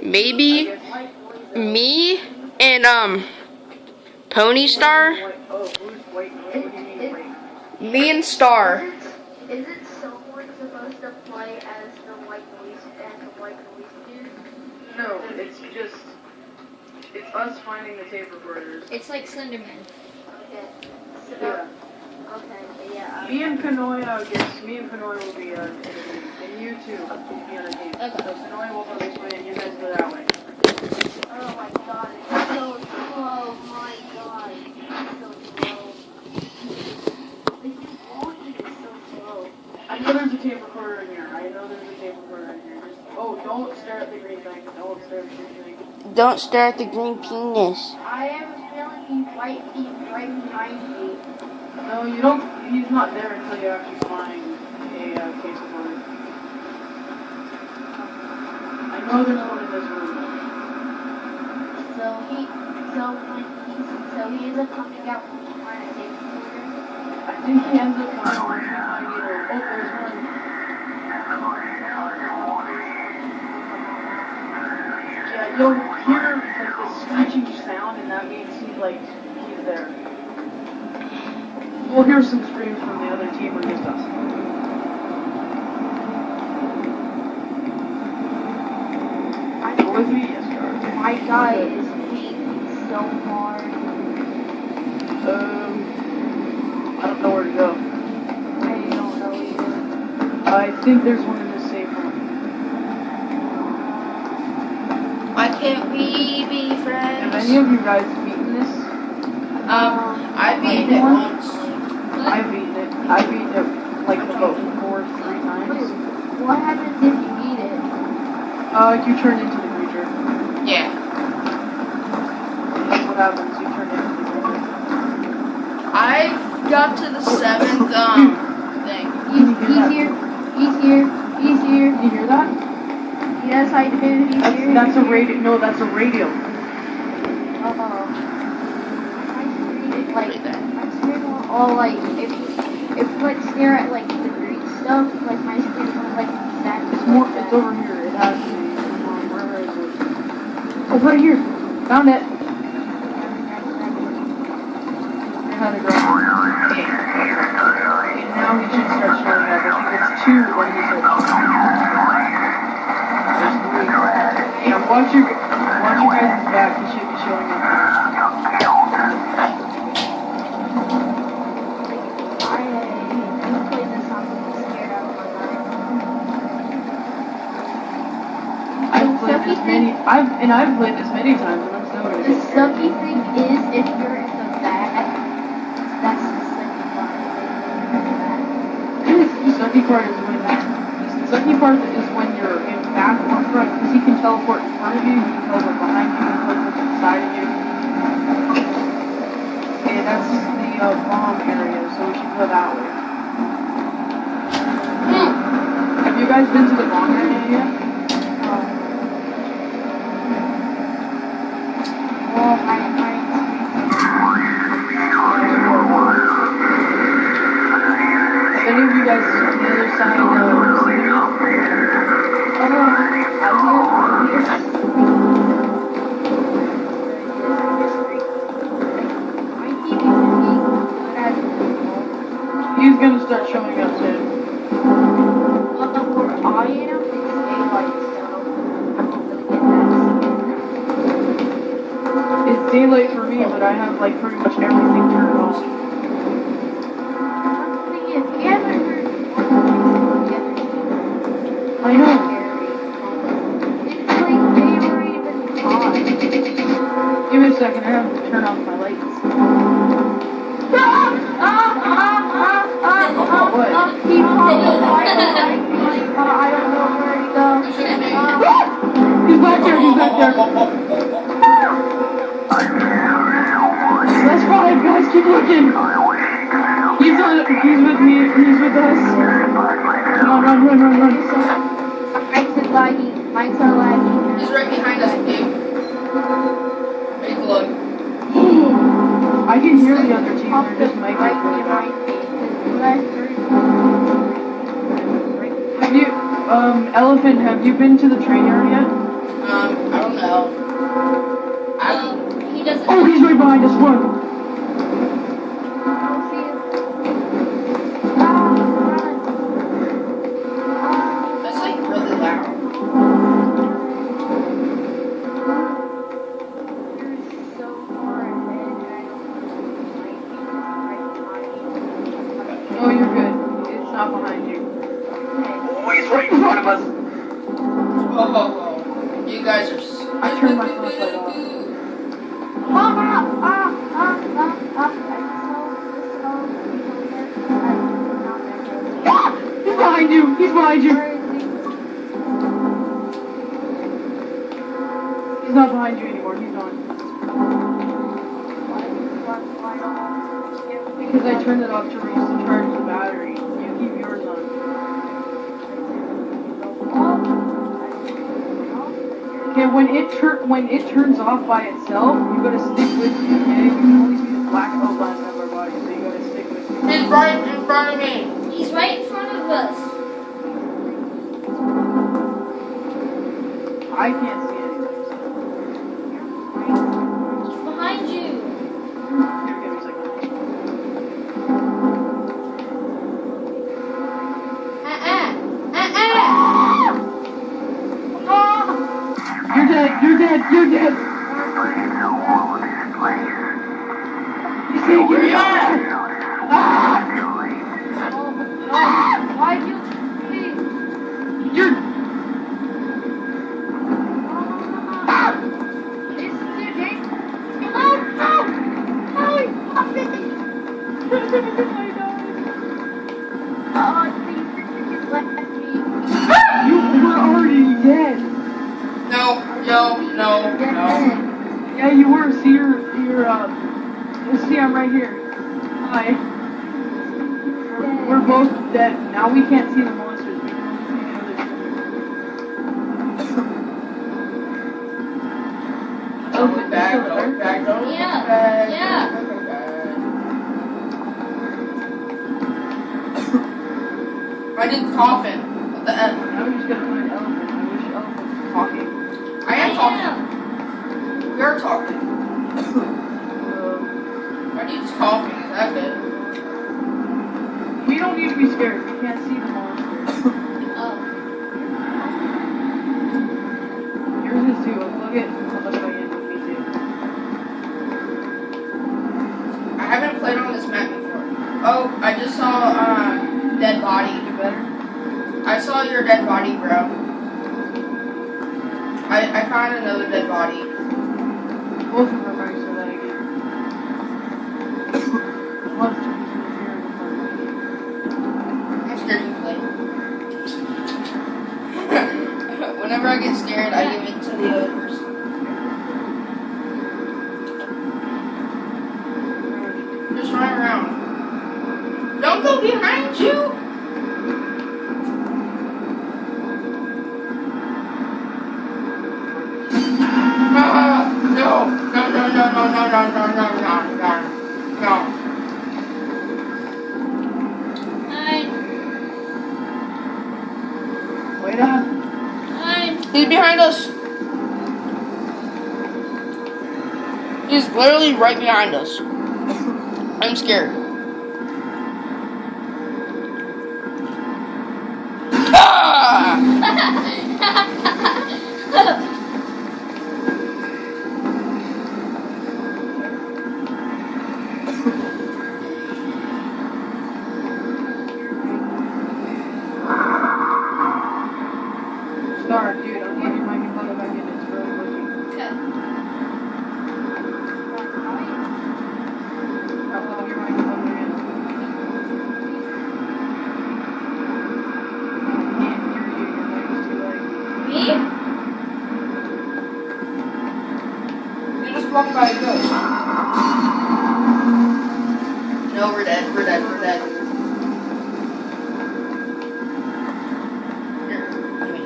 maybe me and Pony Star. Me and Star. Is it someone supposed to play as the white noise and the white noise dude? No, it's us finding the tape recorders. It's like Slenderman. Okay. So, Yeah. okay, yeah. Me and Kanoya will be and you two will be on a team. Okay. So Kanoya will go this way and you guys go that way. Oh my god, it's so slow. My god, it's so slow. This walking is so slow. I know there's a tape recorder in here. Don't stare at the green thing. Don't stare at the green thing. Don't stare at the green penis. I have a feeling he's right behind me. No, you don't. He's not there until you actually find a case recorder. I know there's one in this room. So he ends up coming out from behind a tape recorder. I think he ends up coming behind either. Oh, there's one. Yeah, you'll hear like this screeching sound, and that means he's there. We'll hear some screams from the other team against us. Go with me? Yes, sir. My guy is pinging so hard. I don't know where to go. I don't know either. I think there's one in this safe room. Why can't we be Have friends? any of you guys beaten this? I beat it once. I've beaten it. I've beaten it like about 3 times. What happens if you eat it? You turn into the creature. Yeah. That's what happens. You turn into the creature. I got to the 7th thing. He's here. He's here. He's here. Did you hear that? Yes, I do. He's here. That's a radio. No, that's a radio. Uh-oh. My screen will all like if let's stare at like the green stuff, like my screen will like exactly. It's over here. It has to be. Where is it? Oh, right here. Found it. Had to grab it. And now he should start showing up. I think it's 2 when he starts showing up. There's 3. Yeah, watch your guys' back. He should be showing up. I've played this many times, and I'm still gonna The sucky thing is, if you're in the back, that's the sucky part. The sucky part is when you're in back or front, because he can teleport in front of you, he can teleport behind you, he can teleport to the side of you. Okay, that's the bomb area, so we should go that way. Have you guys been to the bomb area yet? Any of you guys on the other side of the city? He's gonna start showing up soon. Where I am, it's daylight, so It's daylight for me, but I have like pretty much everything turned off. I know. It's like they were even hot. Give me a second, I have to turn off my lights. What? He probably I don't know where to go. He's back there, Let's run, guys, keep looking. He's with me, he's with us. Come on, run. Mics are lagging. He's right behind us, dude. Make a look. I can hear the other team, they're just making right behind me. Have you, Elephant, have you been to the train yard yet? I Oh, he's right behind us. Run. I'll see you. Run. That's like really loud. You're so far ahead, and I don't know. Oh, you're good. It's not behind you. Okay. Oh, he's right in front of us. Oh. You guys are. I turned my flashlight off. He's behind you. He's behind you. He's not behind you anymore. He's on. Because I turned it off to recharge the battery. You keep yours on. Okay, when it turns off by itself, you gotta stick with me, okay? You can only see the black outline of our body, so you gotta stick with me. He's right in front of me. He's right in front of us. I can't see anything. He's behind you. Here, give me a second. You're dead, you're dead, you're dead! You see, Where you at? Why you please? You're... This is your game. Oh no! Oh, I'm busy. Oh, please, just let me. You were already dead! No. Yeah, you were. See, see, I'm right here. Hi. We're both dead. Now we can't see the monsters. We can only see the other. Don't back, don't back, don't Yeah, back. yeah. Don't back. I did coffin. What the F? Now we just gotta find elephant. I wish elephant was talking. I am talking. We are talking. Why do you just coughing? Is that good? We don't need to be scared. We can't see the monsters. Oh. Yours is too. Look at my end. Me too. I haven't played on this map before. Oh, I just saw dead body. You better. I saw your dead body, bro. I found another dead body. Both of them are so that again. Monsters in here in front of me. I'm scared to play. Whenever I get scared, I give it to the other person. Just run around. Don't go behind you! No. Nine. Wait up. He's behind us. He's literally right behind us. I'm scared. Ah! Star, dude, I'll get your microphone back in. It's really glitchy. Okay. I'll plug your microphone back in. I can't hear you. Your mic is too loud. Me? You just walked by a ghost. No, we're dead. We're dead. We're dead. Here, give me.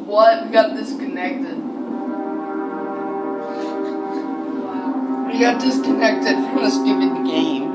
What? We got disconnected. Wow. We got disconnected from the stupid game.